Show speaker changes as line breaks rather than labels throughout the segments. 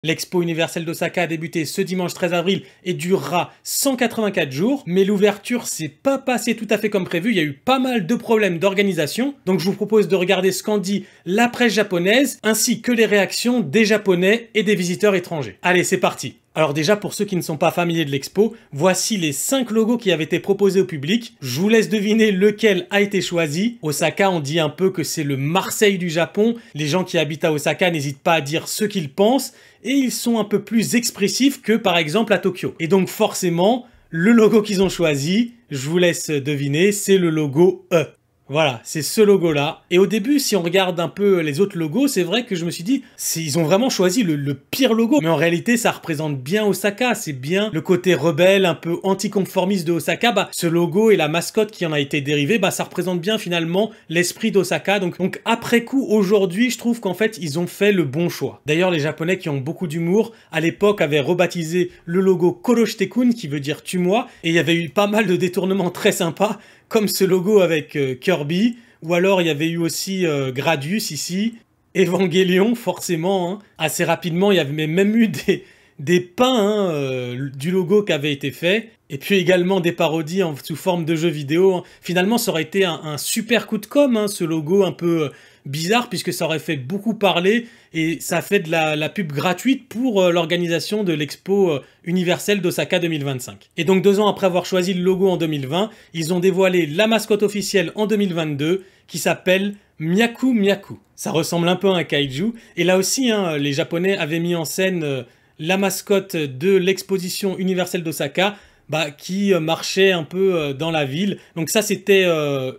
L'Expo universelle d'Osaka a débuté ce dimanche 13 avril et durera 184 jours, mais l'ouverture s'est pas passée tout à fait comme prévu, il y a eu pas mal de problèmes d'organisation, donc je vous propose de regarder ce qu'en dit la presse japonaise, ainsi que les réactions des Japonais et des visiteurs étrangers. Allez, c'est parti. Alors déjà, pour ceux qui ne sont pas familiers de l'expo, voici les 5 logos qui avaient été proposés au public. Je vous laisse deviner lequel a été choisi. Osaka, on dit un peu que c'est le Marseille du Japon. Les gens qui habitent à Osaka n'hésitent pas à dire ce qu'ils pensent et ils sont un peu plus expressifs que par exemple à Tokyo. Et donc forcément, le logo qu'ils ont choisi, je vous laisse deviner, c'est le logo E. Voilà, c'est ce logo-là. Et au début, si on regarde un peu les autres logos, c'est vrai que je me suis dit, ils ont vraiment choisi le pire logo. Mais en réalité, ça représente bien Osaka. C'est bien le côté rebelle, un peu anticonformiste de Osaka. Bah, ce logo et la mascotte qui en a été dérivée, bah, ça représente bien finalement l'esprit d'Osaka. Donc après coup, aujourd'hui, je trouve qu'en fait, ils ont fait le bon choix. D'ailleurs, les Japonais qui ont beaucoup d'humour, à l'époque, avaient rebaptisé le logo Koroshite-kun, qui veut dire tue-moi. Et il y avait eu pas mal de détournements très sympas, comme ce logo avec Kirby, ou alors il y avait eu aussi Gradius ici, Evangelion forcément, hein. Assez rapidement il y avait même eu des pins du logo qui avait été fait, et puis également des parodies sous forme de jeux vidéo, hein. Finalement ça aurait été un super coup de com', hein, ce logo un peu bizarre, puisque ça aurait fait beaucoup parler, et ça a fait de la pub gratuite pour l'organisation de l'expo universelle d'Osaka 2025. Et donc 2 ans après avoir choisi le logo en 2020, ils ont dévoilé la mascotte officielle en 2022, qui s'appelle Myaku Myaku. Ça ressemble un peu à un kaiju, et là aussi, hein, les Japonais avaient mis en scène la mascotte de l'exposition universelle d'Osaka, qui marchait un peu dans la ville. Donc ça, c'était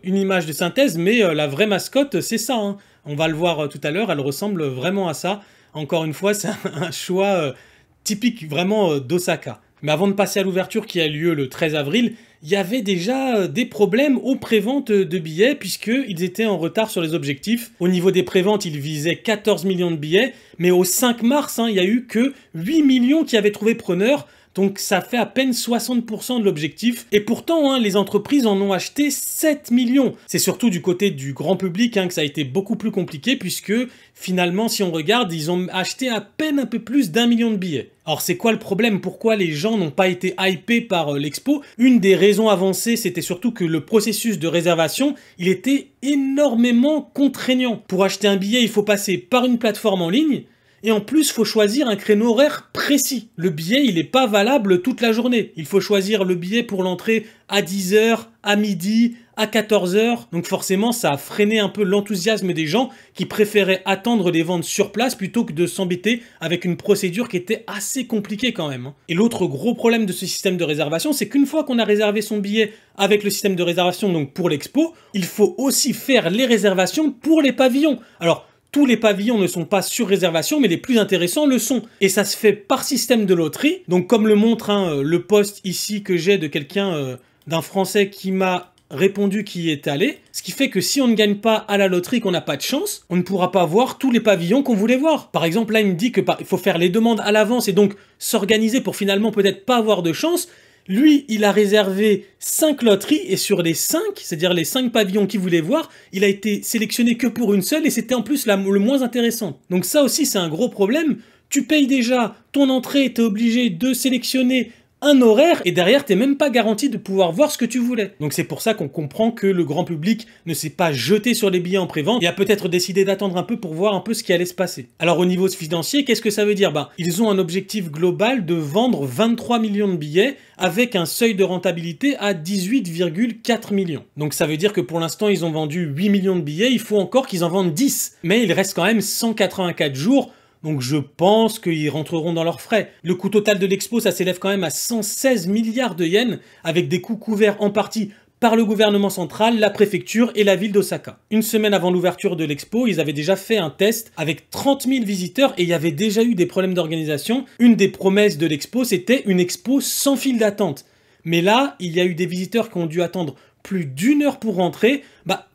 une image de synthèse, mais la vraie mascotte, c'est ça, hein. On va le voir tout à l'heure, elle ressemble vraiment à ça. Encore une fois, c'est un choix typique vraiment d'Osaka. Mais avant de passer à l'ouverture qui a lieu le 13 avril, il y avait déjà des problèmes aux préventes de billets, puisqu'ils étaient en retard sur les objectifs. Au niveau des préventes, ils visaient 14 millions de billets, mais au 5 mars, hein, il n'y a eu que 8 millions qui avaient trouvé preneur. Donc ça fait à peine 60% de l'objectif. Et pourtant, hein, les entreprises en ont acheté 7 millions. C'est surtout du côté du grand public, hein, que ça a été beaucoup plus compliqué, puisque finalement, si on regarde, ils ont acheté à peine un peu plus d'1 million de billets. Alors c'est quoi le problème? Pourquoi les gens n'ont pas été hypés par l'expo? Une des raisons avancées, c'était surtout que le processus de réservation, il était énormément contraignant. Pour acheter un billet, il faut passer par une plateforme en ligne. Et en plus, il faut choisir un créneau horaire précis. Le billet, il n'est pas valable toute la journée. Il faut choisir le billet pour l'entrée à 10 h, à midi, à 14 h. Donc forcément, ça a freiné un peu l'enthousiasme des gens qui préféraient attendre les ventes sur place plutôt que de s'embêter avec une procédure qui était assez compliquée quand même. Et l'autre gros problème de ce système de réservation, c'est qu'une fois qu'on a réservé son billet avec le système de réservation, donc pour l'expo, il faut aussi faire les réservations pour les pavillons. Alors, tous les pavillons ne sont pas sur réservation, mais les plus intéressants le sont. Et ça se fait par système de loterie. Donc comme le montre le post ici que j'ai de quelqu'un, d'un Français qui m'a répondu qui y est allé. Ce qui fait que si on ne gagne pas à la loterie, qu'on n'a pas de chance, on ne pourra pas voir tous les pavillons qu'on voulait voir. Par exemple, là il me dit qu'il faut faire les demandes à l'avance et donc s'organiser pour finalement peut-être pas avoir de chance. Lui, il a réservé 5 loteries et sur les 5, c'est-à-dire les 5 pavillons qu'il voulait voir, il a été sélectionné que pour une seule et c'était en plus le moins intéressant. Donc ça aussi, c'est un gros problème. Tu payes déjà ton entrée, tu es obligé de sélectionner un horaire et derrière t'es même pas garanti de pouvoir voir ce que tu voulais. Donc c'est pour ça qu'on comprend que le grand public ne s'est pas jeté sur les billets en prévente et a peut-être décidé d'attendre un peu pour voir un peu ce qui allait se passer. Alors au niveau financier, qu'est-ce que ça veut dire? Ils ont un objectif global de vendre 23 millions de billets avec un seuil de rentabilité à 18,4 millions. Donc ça veut dire que pour l'instant ils ont vendu 8 millions de billets, il faut encore qu'ils en vendent 10. Mais il reste quand même 184 jours. Donc je pense qu'ils rentreront dans leurs frais. Le coût total de l'expo, ça s'élève quand même à 116 milliards de yens, avec des coûts couverts en partie par le gouvernement central, la préfecture et la ville d'Osaka. Une semaine avant l'ouverture de l'expo, ils avaient déjà fait un test avec 30 000 visiteurs et il y avait déjà eu des problèmes d'organisation. Une des promesses de l'expo, c'était une expo sans file d'attente. Mais là, il y a eu des visiteurs qui ont dû attendre plus d'1 heure pour rentrer,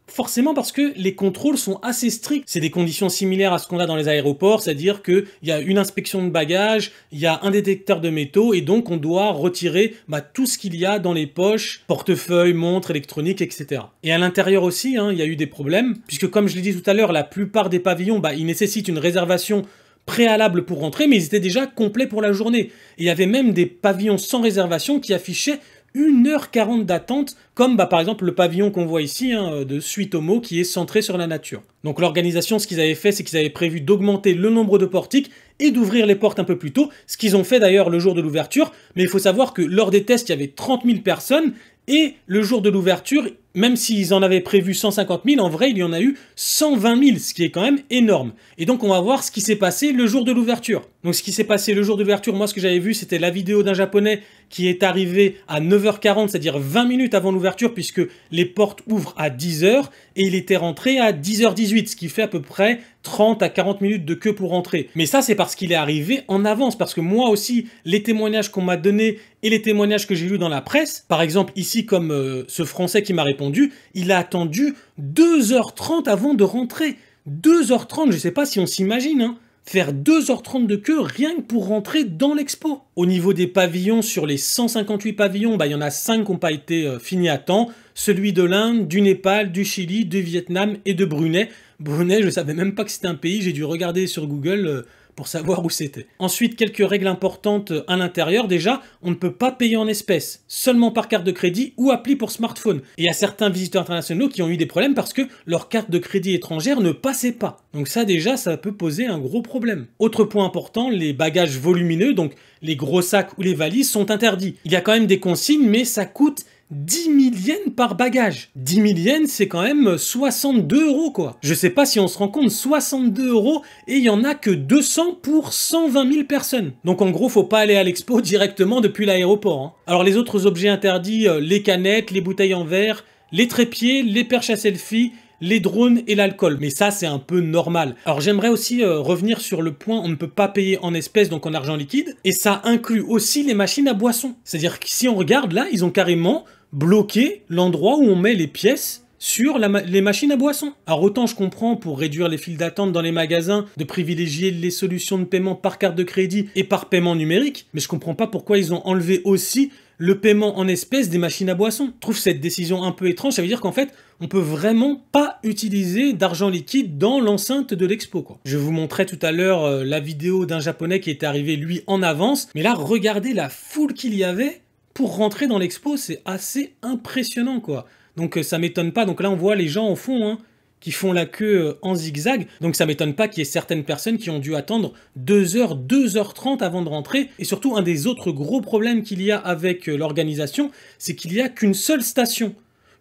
forcément parce que les contrôles sont assez stricts. C'est des conditions similaires à ce qu'on a dans les aéroports, c'est-à-dire qu'il y a une inspection de bagages, il y a un détecteur de métaux, et donc on doit retirer tout ce qu'il y a dans les poches, portefeuille, montres, électroniques, etc. Et à l'intérieur aussi, il y a eu des problèmes, puisque comme je l'ai dit tout à l'heure, la plupart des pavillons, ils nécessitent une réservation préalables pour rentrer, mais ils étaient déjà complets pour la journée. Et il y avait même des pavillons sans réservation qui affichaient 1h40 d'attente, comme par exemple le pavillon qu'on voit ici, de Suitomo, qui est centré sur la nature. Donc l'organisation, ce qu'ils avaient fait, c'est qu'ils avaient prévu d'augmenter le nombre de portiques et d'ouvrir les portes un peu plus tôt, ce qu'ils ont fait d'ailleurs le jour de l'ouverture, mais il faut savoir que lors des tests, il y avait 30 000 personnes, et le jour de l'ouverture, même s'ils en avaient prévu 150 000, en vrai, il y en a eu 120 000, ce qui est quand même énorme. Et donc, on va voir ce qui s'est passé le jour de l'ouverture. Donc, ce qui s'est passé le jour de l'ouverture, moi, ce que j'avais vu, c'était la vidéo d'un Japonais qui est arrivé à 9h40, c'est-à-dire 20 minutes avant l'ouverture, puisque les portes ouvrent à 10h, et il était rentré à 10h18, ce qui fait à peu près 30 à 40 minutes de queue pour rentrer. Mais ça, c'est parce qu'il est arrivé en avance, parce que moi aussi, les témoignages qu'on m'a donnés et les témoignages que j'ai lus dans la presse, par exemple, ici, comme ce Français qui m'a répondu, il a attendu 2h30 avant de rentrer. 2h30, je sais pas si on s'imagine, hein. Faire 2h30 de queue rien que pour rentrer dans l'expo. Au niveau des pavillons, sur les 158 pavillons, il y en a 5 qui n'ont pas été finis à temps. Celui de l'Inde, du Népal, du Chili, du Vietnam et de Brunei. Brunei, je savais même pas que c'était un pays, j'ai dû regarder sur Google pour savoir où c'était. Ensuite, quelques règles importantes à l'intérieur. Déjà, on ne peut pas payer en espèces, seulement par carte de crédit ou appli pour smartphone. Et il y a certains visiteurs internationaux qui ont eu des problèmes parce que leur carte de crédit étrangère ne passait pas. Donc ça déjà, ça peut poser un gros problème. Autre point important, les bagages volumineux, donc les gros sacs ou les valises sont interdits. Il y a quand même des consignes, mais ça coûte 10 000 yens par bagage. 10 000 yens, c'est quand même 62 € quoi. Je sais pas si on se rend compte, 62 € et il y en a que 200 pour 120 000 personnes. Donc en gros, faut pas aller à l'expo directement depuis l'aéroport, hein. Alors les autres objets interdits, les canettes, les bouteilles en verre, les trépieds, les perches à selfie, les drones et l'alcool. Mais ça, c'est un peu normal. Alors j'aimerais aussi revenir sur le point, on ne peut pas payer en espèces, donc en argent liquide. Et ça inclut aussi les machines à boissons. C'est-à-dire que si on regarde là, ils ont carrément bloqué l'endroit où on met les pièces sur les machines à boissons. Alors autant je comprends pour réduire les files d'attente dans les magasins, de privilégier les solutions de paiement par carte de crédit et par paiement numérique, mais je comprends pas pourquoi ils ont enlevé aussi le paiement en espèces des machines à boissons. Je trouve cette décision un peu étrange, ça veut dire qu'en fait, on peut vraiment pas utiliser d'argent liquide dans l'enceinte de l'expo, quoi. Je vous montrais tout à l'heure la vidéo d'un Japonais qui était arrivé, lui, en avance, mais là, regardez la foule qu'il y avait pour rentrer dans l'expo, c'est assez impressionnant, quoi. Donc ça m'étonne pas, donc là on voit les gens au fond, hein, qui font la queue en zigzag, donc ça m'étonne pas qu'il y ait certaines personnes qui ont dû attendre 2h, 2h30 avant de rentrer, et surtout un des autres gros problèmes qu'il y a avec l'organisation, c'est qu'il n'y a qu'une seule station.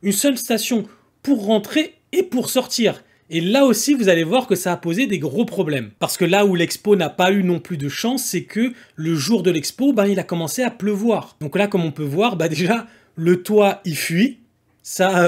Une seule station pour rentrer et pour sortir. Et là aussi, vous allez voir que ça a posé des gros problèmes. Parce que là où l'expo n'a pas eu non plus de chance, c'est que le jour de l'expo, il a commencé à pleuvoir. Donc là, comme on peut voir, déjà, le toit, il fuit. Ça,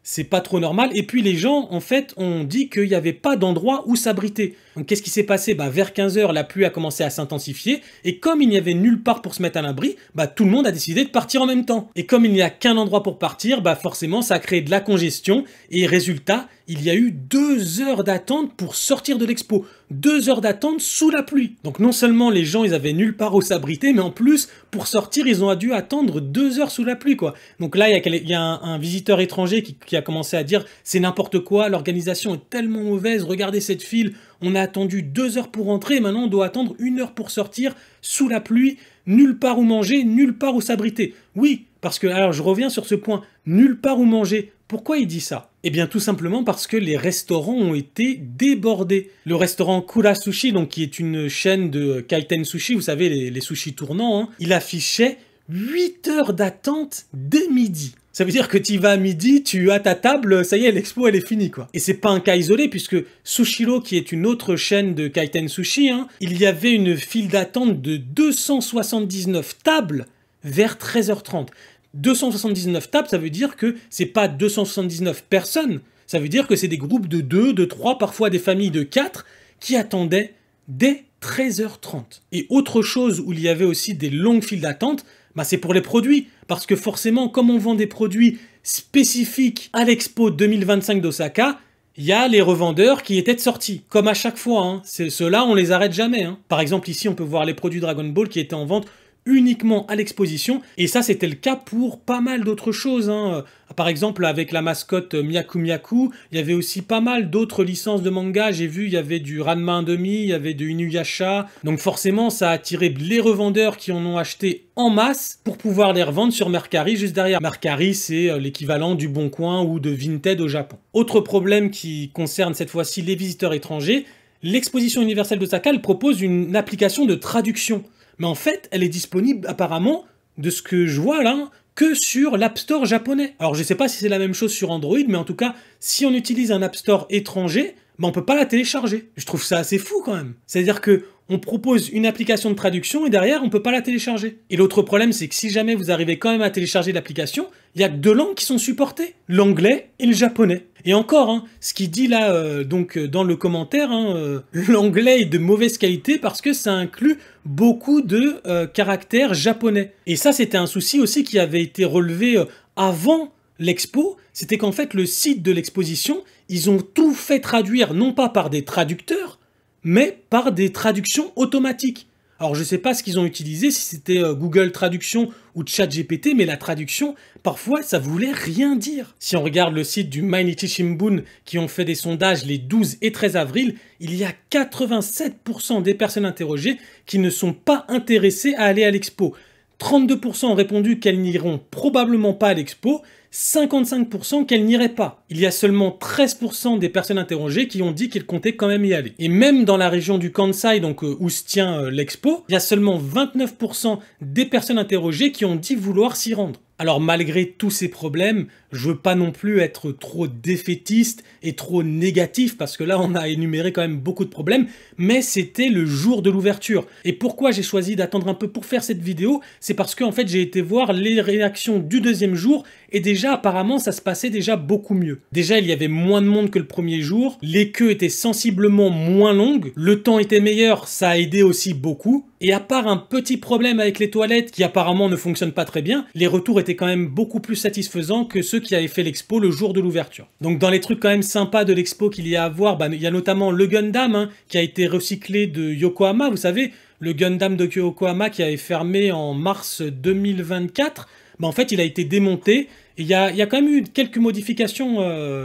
c'est pas trop normal. Et puis les gens, en fait, ont dit qu'il n'y avait pas d'endroit où s'abriter. Donc qu'est-ce qui s'est passé? Vers 15h, la pluie a commencé à s'intensifier. Et comme il n'y avait nulle part pour se mettre à l'abri, tout le monde a décidé de partir en même temps. Et comme il n'y a qu'un endroit pour partir, forcément, ça a créé de la congestion. Et résultat, il y a eu 2 heures d'attente pour sortir de l'expo. 2 heures d'attente sous la pluie. Donc non seulement les gens, ils avaient nulle part où s'abriter, mais en plus, pour sortir, ils ont dû attendre 2 heures sous la pluie, quoi. Donc là, il y a un visiteur étranger qui a commencé à dire « c'est n'importe quoi, l'organisation est tellement mauvaise, regardez cette file, on a attendu 2 heures pour rentrer, et maintenant on doit attendre 1 heure pour sortir, sous la pluie, nulle part où manger, nulle part où s'abriter. » Oui, parce que, alors je reviens sur ce point, nulle part où manger. Pourquoi il dit ça? Eh bien tout simplement parce que les restaurants ont été débordés. Le restaurant Kura Sushi, donc qui est une chaîne de kaiten sushi, vous savez les sushis tournants, hein, il affichait 8 heures d'attente dès midi. Ça veut dire que tu y vas à midi, tu as ta table, ça y est, l'expo elle est finie, quoi. Et c'est pas un cas isolé puisque Sushiro, qui est une autre chaîne de kaiten sushi, hein, il y avait une file d'attente de 279 tables vers 13h30. 279 tables, ça veut dire que c'est pas 279 personnes, ça veut dire que c'est des groupes de 2, de 3, parfois des familles de 4 qui attendaient dès 13h30. Et autre chose où il y avait aussi des longues files d'attente, c'est pour les produits, parce que forcément, comme on vend des produits spécifiques à l'Expo 2025 d'Osaka, il y a les revendeurs qui étaient sortis, comme à chaque fois, hein. Ceux-là, on les arrête jamais, hein. Par exemple, ici, on peut voir les produits Dragon Ball qui étaient en vente uniquement à l'exposition, et ça c'était le cas pour pas mal d'autres choses, hein. Par exemple avec la mascotte Miaku Miaku, il y avait aussi pas mal d'autres licences de manga, j'ai vu il y avait du Ranma 1/2, il y avait du Inuyasha, donc forcément ça a attiré les revendeurs qui en ont acheté en masse pour pouvoir les revendre sur Mercari juste derrière. Mercari c'est l'équivalent du Bon Coin ou de Vinted au Japon. Autre problème qui concerne cette fois-ci les visiteurs étrangers, l'exposition universelle d'Osaka elle propose une application de traduction. Mais en fait, elle est disponible apparemment, de ce que je vois là, que sur l'App Store japonais. Alors je sais pas si c'est la même chose sur Android, mais en tout cas, si on utilise un App Store étranger, on peut pas la télécharger. Je trouve ça assez fou quand même. C'est-à-dire que on propose une application de traduction et derrière, on peut pas la télécharger. Et l'autre problème, c'est que si jamais vous arrivez quand même à télécharger l'application, il y a que deux langues qui sont supportées, l'anglais et le japonais. Et encore, hein, ce qu'il dit là, donc dans le commentaire, hein, l'anglais est de mauvaise qualité parce que ça inclut beaucoup de caractères japonais. Et ça, c'était un souci aussi qui avait été relevé avant l'expo, c'était qu'en fait, le site de l'exposition, ils ont tout fait traduire, non pas par des traducteurs, mais par des traductions automatiques. Alors je ne sais pas ce qu'ils ont utilisé, si c'était Google Traduction ou ChatGPT, mais la traduction, parfois, ça voulait rien dire. Si on regarde le site du Mainichi Shimbun, qui ont fait des sondages les 12 et 13 avril, il y a 87% des personnes interrogées qui ne sont pas intéressées à aller à l'expo. 32% ont répondu qu'elles n'iront probablement pas à l'expo, 55% qu'elles n'iraient pas. Il y a seulement 13% des personnes interrogées qui ont dit qu'elles comptaient quand même y aller. Et même dans la région du Kansai, donc où se tient l'expo, il y a seulement 29% des personnes interrogées qui ont dit vouloir s'y rendre. Alors malgré tous ces problèmes, je veux pas non plus être trop défaitiste et trop négatif parce que là on a énuméré quand même beaucoup de problèmes, mais c'était le jour de l'ouverture. Et pourquoi j'ai choisi d'attendre un peu pour faire cette vidéo, c'est parce que en fait j'ai été voir les réactions du deuxième jour et déjà apparemment ça se passait déjà beaucoup mieux. Déjà il y avait moins de monde que le premier jour, les queues étaient sensiblement moins longues, le temps était meilleur, ça a aidé aussi beaucoup. Et à part un petit problème avec les toilettes qui apparemment ne fonctionnent pas très bien, les retours étaient quand même beaucoup plus satisfaisants que ceux qui avaient fait l'expo le jour de l'ouverture. Donc dans les trucs quand même sympas de l'expo qu'il y a à voir, il y a notamment le Gundam hein, qui a été recyclé de Yokohama, vous savez, le Gundam de Yokohama qui avait fermé en mars 2024, en fait il a été démonté. Il y a quand même eu quelques modifications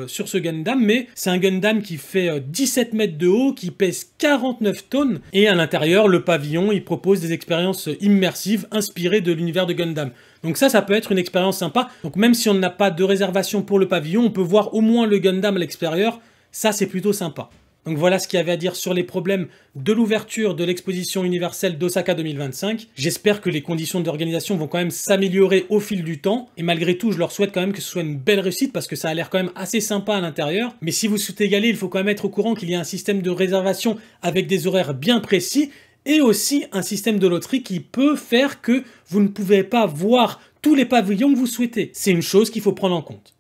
sur ce Gundam, mais c'est un Gundam qui fait 17 mètres de haut, qui pèse 49 tonnes, et à l'intérieur, le pavillon, il propose des expériences immersives inspirées de l'univers de Gundam. Donc ça peut être une expérience sympa. Donc même si on n'a pas de réservation pour le pavillon, on peut voir au moins le Gundam à l'extérieur, ça c'est plutôt sympa. Donc voilà ce qu'il y avait à dire sur les problèmes de l'ouverture de l'exposition universelle d'Osaka 2025. J'espère que les conditions d'organisation vont quand même s'améliorer au fil du temps. Et malgré tout, je leur souhaite quand même que ce soit une belle réussite parce que ça a l'air quand même assez sympa à l'intérieur. Mais si vous souhaitez y aller, il faut quand même être au courant qu'il y a un système de réservation avec des horaires bien précis et aussi un système de loterie qui peut faire que vous ne pouvez pas voir tous les pavillons que vous souhaitez. C'est une chose qu'il faut prendre en compte.